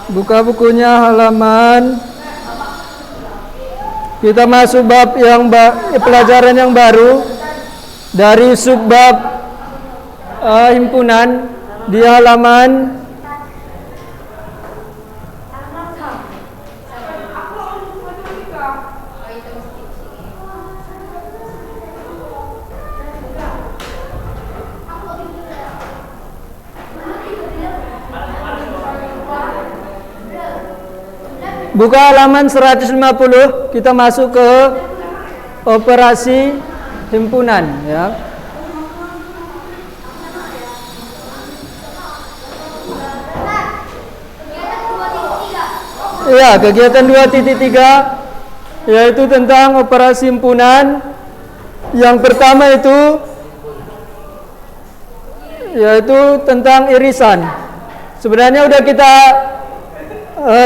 Buka bukunya halaman. Kita masuk bab yang pelajaran yang baru dari subbab himpunan di halaman buka halaman 150, kita masuk ke operasi himpunan ya. Ya, kegiatan 2.3 yaitu tentang operasi himpunan. Yang pertama itu yaitu tentang irisan. Sebenarnya udah kita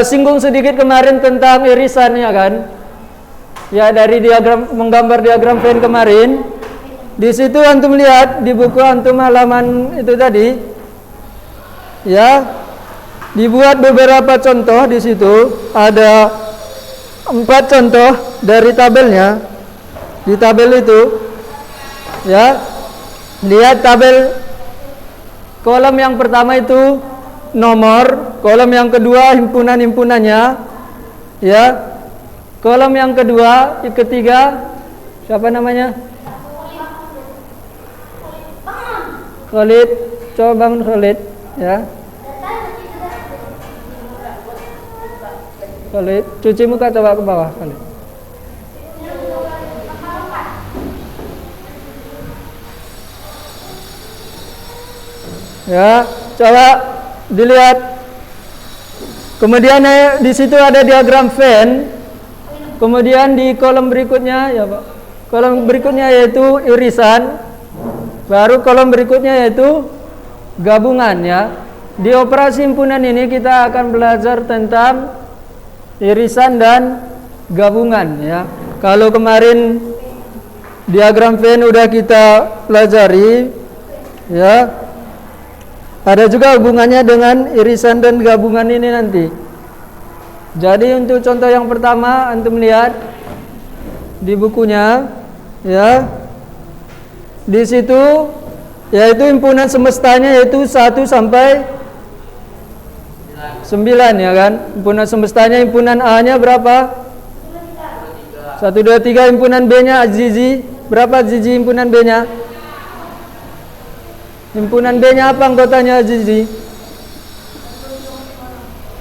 singgung sedikit kemarin tentang irisan ya kan? Ya, dari diagram, menggambar diagram Venn kemarin. Di situ antum lihat di buku antum halaman itu tadi. Ya. Dibuat beberapa contoh di situ. Ada 4 contoh dari tabelnya. Di tabel itu. Ya. Lihat tabel kolom yang pertama itu nomor, kolom yang kedua himpunan-himpunannya, ya. Kolom yang kedua, yang ketiga, siapa namanya? Khalid, coba bangun Khalid, ya. Khalid, cuci muka coba ke bawah Khalid. Ya, coba dilihat. Kemudian di situ ada diagram Venn. Kemudian di kolom berikutnya ya Pak. Kolom berikutnya yaitu irisan. Baru kolom berikutnya yaitu gabungan ya. Di operasi himpunan ini kita akan belajar tentang irisan dan gabungan ya. Kalau kemarin diagram Venn udah kita pelajari ya. Ada juga hubungannya dengan irisan dan gabungan ini nanti. Jadi untuk contoh yang pertama antum lihat di bukunya ya. Di situ yaitu himpunan semestanya yaitu 1 sampai 9 ya kan. Himpunan semestanya, himpunan A-nya berapa? 1 2 3. Himpunan B-nya Azizi. Berapa Azizi himpunan B-nya? Himpunan B-nya apa anggotanya Azizi?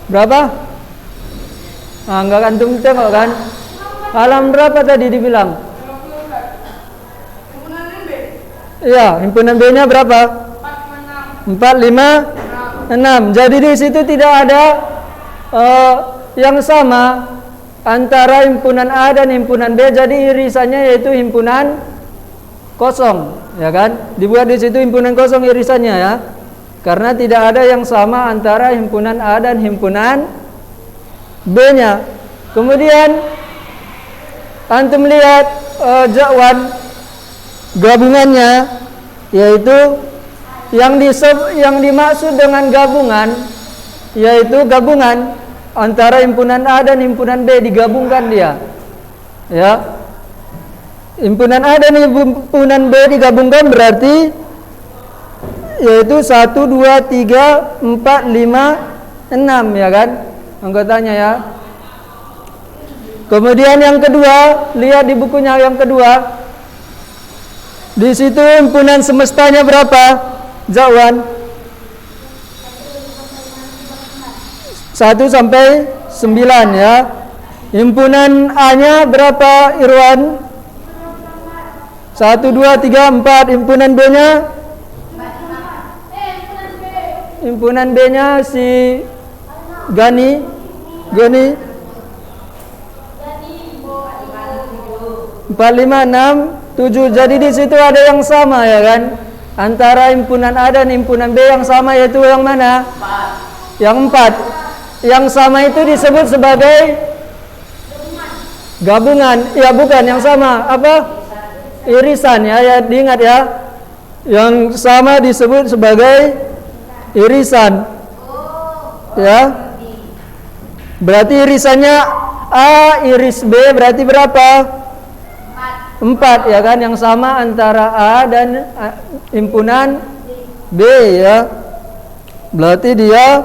Berapa? Ah, enggak antum tengok kan? Halaman berapa tadi dibilang? Himpunan B. Iya, himpunan B-nya berapa? 4, 5, 6. Jadi di situ tidak ada yang sama antara himpunan A dan himpunan B. Jadi irisannya yaitu himpunan kosong, ya kan? Dibuat di situ himpunan kosong irisannya ya. Karena tidak ada yang sama antara himpunan A dan himpunan B-nya. Kemudian antum lihat jakwan gabungannya yaitu yang dimaksud dengan gabungan yaitu gabungan antara himpunan A dan himpunan B, digabungkan dia. Ya. Himpunan A dan himpunan B digabungkan berarti yaitu 1, 2, 3, 4, 5, 6 ya kan anggotanya ya. Kemudian yang kedua, lihat di bukunya yang kedua. Di situ himpunan semestanya berapa? Jakwan 1 sampai 9 ya. Himpunan A-nya berapa Irwan? 1, 2, 3, 4. Himpunan B-nya? Himpunan B-nya si Gani 4, 5, 6, 7. Jadi di situ ada yang sama ya kan? Antara himpunan A dan himpunan B yang sama yaitu yang mana? Yang 4. Yang sama itu disebut sebagai gabungan. Ya bukan, yang sama apa? Irisan ya, ya diingat ya. Yang sama disebut sebagai irisan. Ya. Berarti irisannya A iris B berarti berapa? 4 ya kan, yang sama antara A dan himpunan B ya. Berarti dia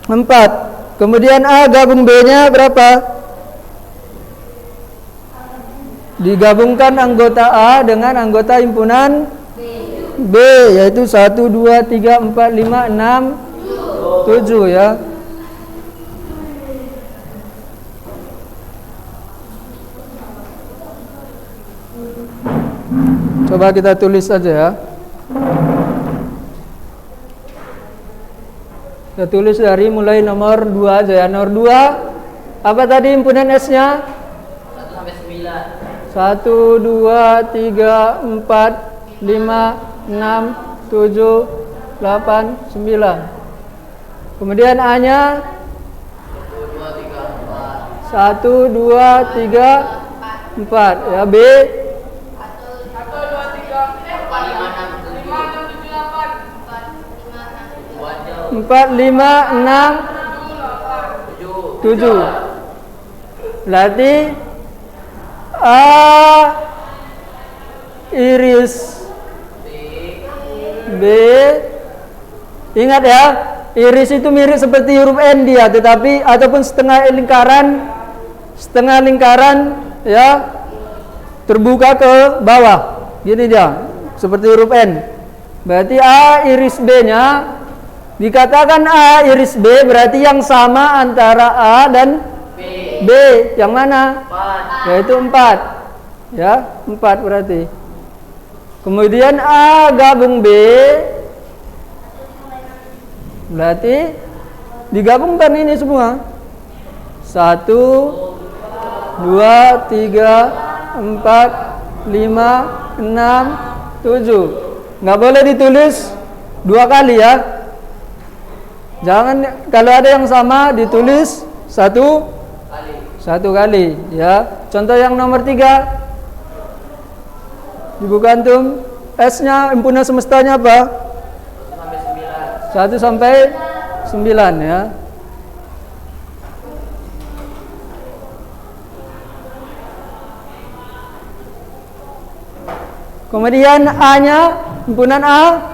4. Kemudian A gabung B-nya berapa? Digabungkan anggota A dengan anggota himpunan B, yaitu 1, 2, 3, 4, 5, 6, 7 ya. Coba kita tulis saja ya. Kita tulis dari mulai nomor 2 aja ya. Nomor 2 apa tadi himpunan S-nya? 1 sampai 9. 1, 2, 3, 4, 5, 6, 7, 8, 9. Kemudian A-nya 1, 2, 3, 4 ya. B 4, 5, 6, 7. Berarti A iris B. Ingat ya, iris itu mirip seperti huruf N dia, tetapi ataupun setengah lingkaran ya, terbuka ke bawah. Gini dia, seperti huruf N. Berarti A iris B-nya dikatakan A iris B berarti yang sama antara A dan B. Yang mana? 4. Yaitu 4. Ya, 4 berarti. Kemudian A gabung B berarti digabungkan ini semua. 1, 2, 3, 4, 5, 6, 7. Nggak boleh ditulis 2 kali ya. Jangan, kalau ada yang sama ditulis satu kali ya. Contoh yang nomor 3 di buku antum, S-nya himpunan semestanya apa? 1 sampai 9 ya. Kemudian A-nya himpunan A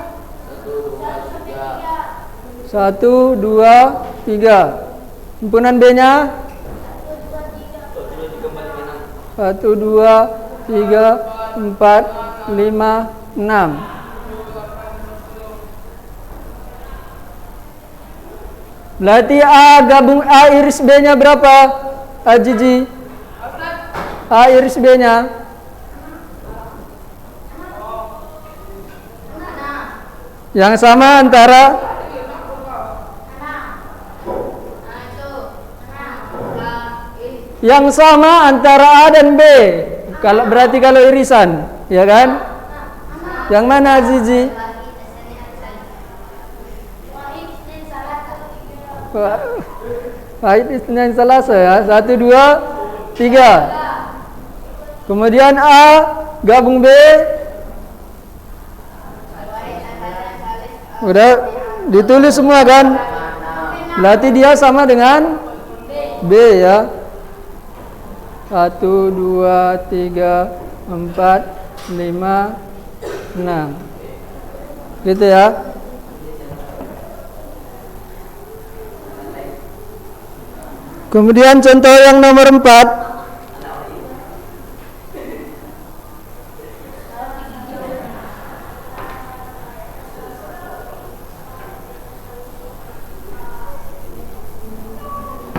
1, 2, 3. Himpunan B-nya 1, 2, 3, 4, 5, 6. Berarti A gabung A iris B-nya berapa? A Jiji. A iris B-nya yang sama antara A dan B. Berarti kalau irisan, ya kan? Yang mana Zizi? Wahid Isnin Salasa ya. 1, 2, 3. Kemudian A gabung B. Udah ditulis semua kan? Berarti dia sama dengan B ya. 1, 2, 3, 4, 5, 6. Gitu ya. Kemudian contoh yang nomor 4.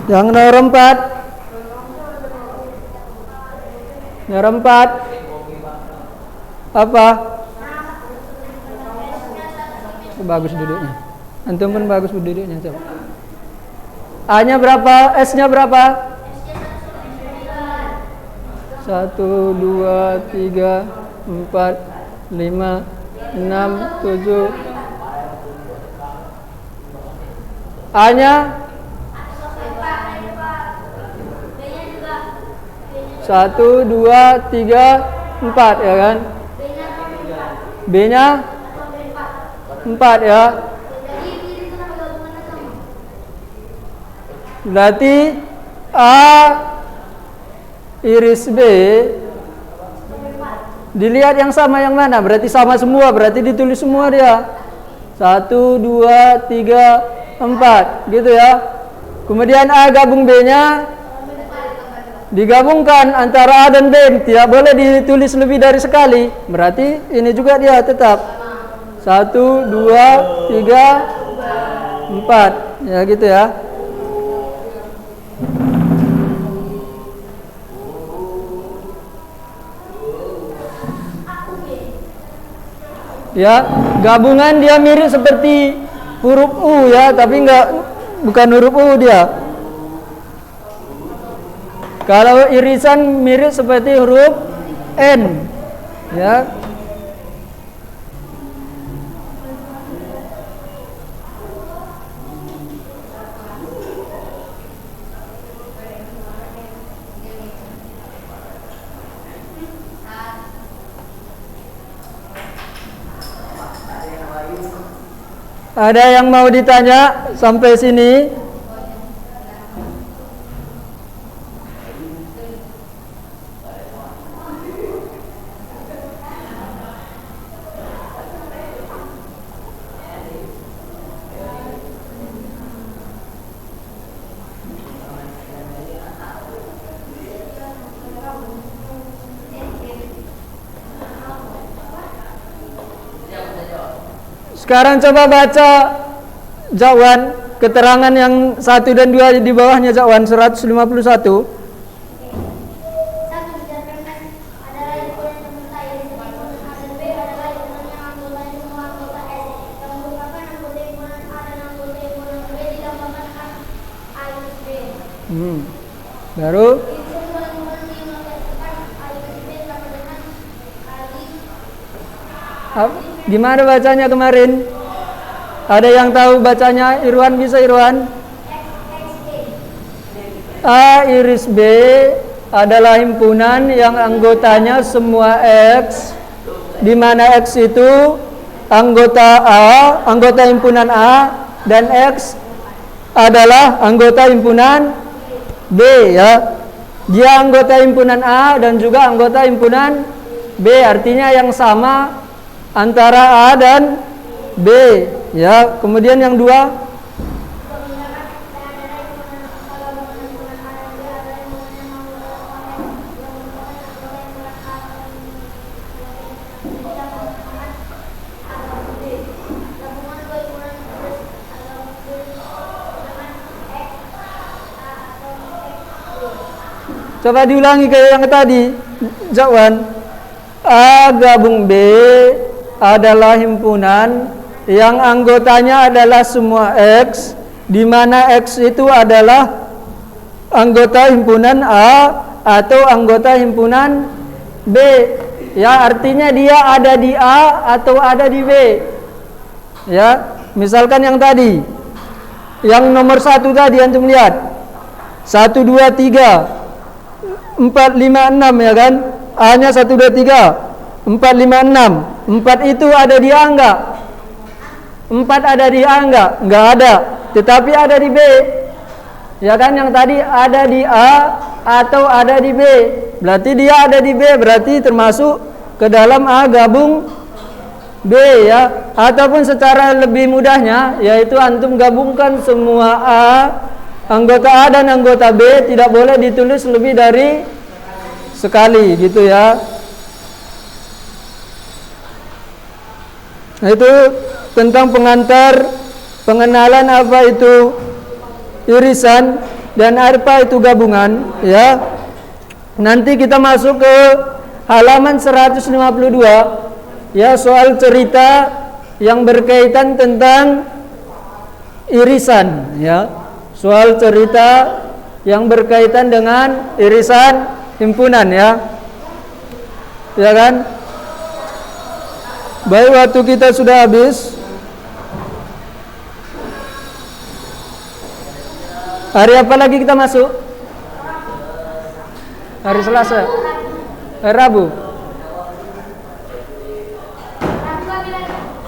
Yang nomor 4. Nomor 4 apa? Bagus duduknya. Antum pun bagus duduknya coba. A-nya berapa? S-nya berapa? 1, 2, 3, 4, 5, 6, 7. A-nya 1, 2, 3, 4 ya kan? B-nya 4 ya. Berarti A iris B, dilihat yang sama yang mana? Berarti sama semua, berarti ditulis semua dia. 1, 2, 3, 4 gitu ya. Kemudian A gabung B-nya digabungkan antara A dan B, tidak boleh ditulis lebih dari sekali. Berarti ini juga dia tetap 1, 2, 3, 4 ya gitu ya. Ya, gabungan dia mirip seperti huruf U ya, tapi bukan huruf U dia. Kalau irisan mirip seperti huruf N ya. Ada yang mau ditanya sampai sini? Sekarang coba baca Jakwan, keterangan yang 1 dan 2 di bawahnya Jakwan 151. Baru gimana bacanya kemarin? Ada yang tahu bacanya? Irwan, bisa Irwan? A iris B adalah himpunan yang anggotanya semua X, di mana X itu anggota A, anggota himpunan A, dan X adalah anggota himpunan B ya. Dia anggota himpunan A dan juga anggota himpunan B, artinya yang sama antara A dan B ya. Kemudian yang 2, coba diulangi kayak yang tadi Jakwan. A gabung B adalah himpunan yang anggotanya adalah semua X, di mana X itu adalah anggota himpunan A atau anggota himpunan B. Ya, artinya dia ada di A atau ada di B. Ya, misalkan yang tadi, yang nomor 1 tadi antum lihat 1, 2, 3, 4, 5, 6 ya kan? A-nya 1, 2, 3, 4, 5, 6. 4 itu ada di A enggak? 4 ada di A enggak? Enggak ada. Tetapi ada di B. Ya kan, yang tadi ada di A atau ada di B. Berarti dia ada di B, berarti termasuk ke dalam A gabung B ya. Ataupun secara lebih mudahnya yaitu antum gabungkan semua A, anggota A dan anggota B, tidak boleh ditulis lebih dari sekali gitu ya. Nah, itu tentang pengenalan apa itu irisan dan apa itu gabungan ya. Nanti kita masuk ke halaman 152 ya, soal cerita yang berkaitan tentang irisan ya. Soal cerita yang berkaitan dengan irisan himpunan ya. Ya kan? Baik, waktu kita sudah habis. Hari apa lagi kita masuk? Hari Selasa. Hari Rabu.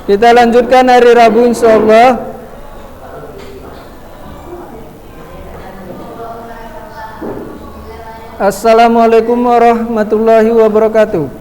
Kita lanjutkan hari Rabu insyaallah. Assalamualaikum warahmatullahi wabarakatuh.